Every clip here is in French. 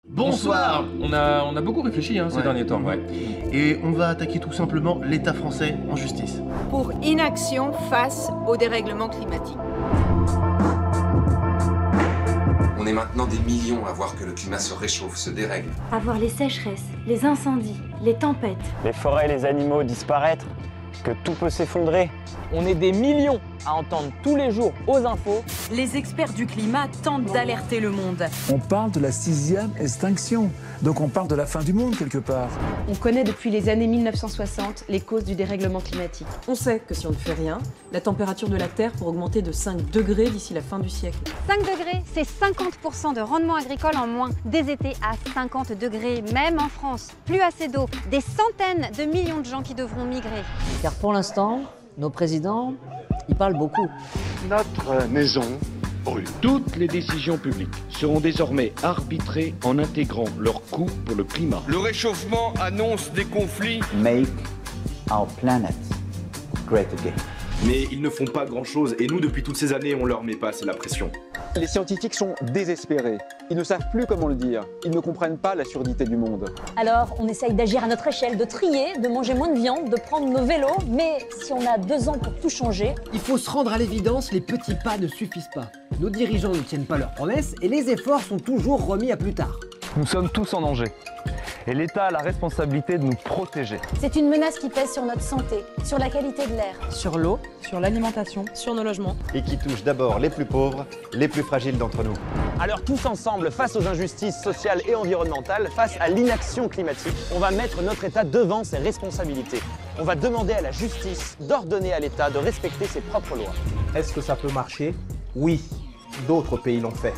Bonsoir. On a beaucoup réfléchi ces derniers temps. Ouais. Et on va attaquer tout simplement l'État français en justice. Pour inaction face au dérèglement climatique. On est maintenant des millions à voir que le climat se réchauffe, se dérègle. À voir les sécheresses, les incendies, les tempêtes. Les forêts et les animaux disparaître, que tout peut s'effondrer. On est des millions à entendre tous les jours aux infos. Les experts du climat tentent d'alerter le monde. On parle de la 6e extinction, donc on parle de la fin du monde quelque part. On connaît depuis les années 1960 les causes du dérèglement climatique. On sait que si on ne fait rien, la température de la Terre pourrait augmenter de 5 degrés d'ici la fin du siècle. 5 degrés, c'est 50% de rendement agricole en moins. Des étés à 50 degrés, même en France. Plus assez d'eau, des centaines de millions de gens qui devront migrer. Car pour l'instant, nos présidents, ils parlent beaucoup. Notre maison brûle. Toutes les décisions publiques seront désormais arbitrées en intégrant leurs coûts pour le climat. Le réchauffement annonce des conflits. Make our planet great again. Mais ils ne font pas grand-chose et nous, depuis toutes ces années, on leur met pas assez la pression. Les scientifiques sont désespérés. Ils ne savent plus comment le dire. Ils ne comprennent pas la surdité du monde. Alors, on essaye d'agir à notre échelle, de trier, de manger moins de viande, de prendre nos vélos. Mais si on a 2 ans pour tout changer... Il faut se rendre à l'évidence, les petits pas ne suffisent pas. Nos dirigeants ne tiennent pas leurs promesses et les efforts sont toujours remis à plus tard. Nous sommes tous en danger. Et l'État a la responsabilité de nous protéger. C'est une menace qui pèse sur notre santé, sur la qualité de l'air. Sur l'eau, sur l'alimentation, sur nos logements. Et qui touche d'abord les plus pauvres, les plus fragiles d'entre nous. Alors tous ensemble, face aux injustices sociales et environnementales, face à l'inaction climatique, on va mettre notre État devant ses responsabilités. On va demander à la justice d'ordonner à l'État de respecter ses propres lois. Est-ce que ça peut marcher? Oui. D'autres pays l'ont fait.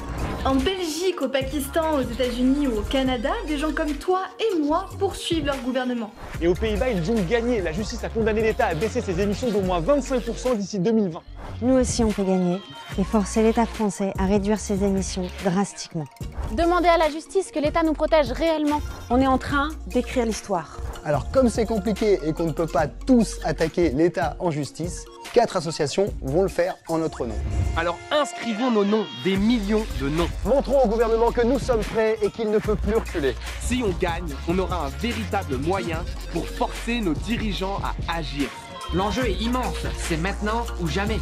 En Belgique, au Pakistan, aux États-Unis ou au Canada, des gens comme toi et moi poursuivent leur gouvernement. Et aux Pays-Bas, ils ont gagné. La justice a condamné l'État à baisser ses émissions d'au moins 25% d'ici 2020. Nous aussi, on peut gagner et forcer l'État français à réduire ses émissions drastiquement. Demandez à la justice que l'État nous protège réellement. On est en train d'écrire l'histoire. Alors comme c'est compliqué et qu'on ne peut pas tous attaquer l'État en justice, 4 associations vont le faire en notre nom. Alors inscrivons nos noms, des millions de noms. Montrons au gouvernement que nous sommes prêts et qu'il ne peut plus reculer. Si on gagne, on aura un véritable moyen pour forcer nos dirigeants à agir. L'enjeu est immense, c'est maintenant ou jamais.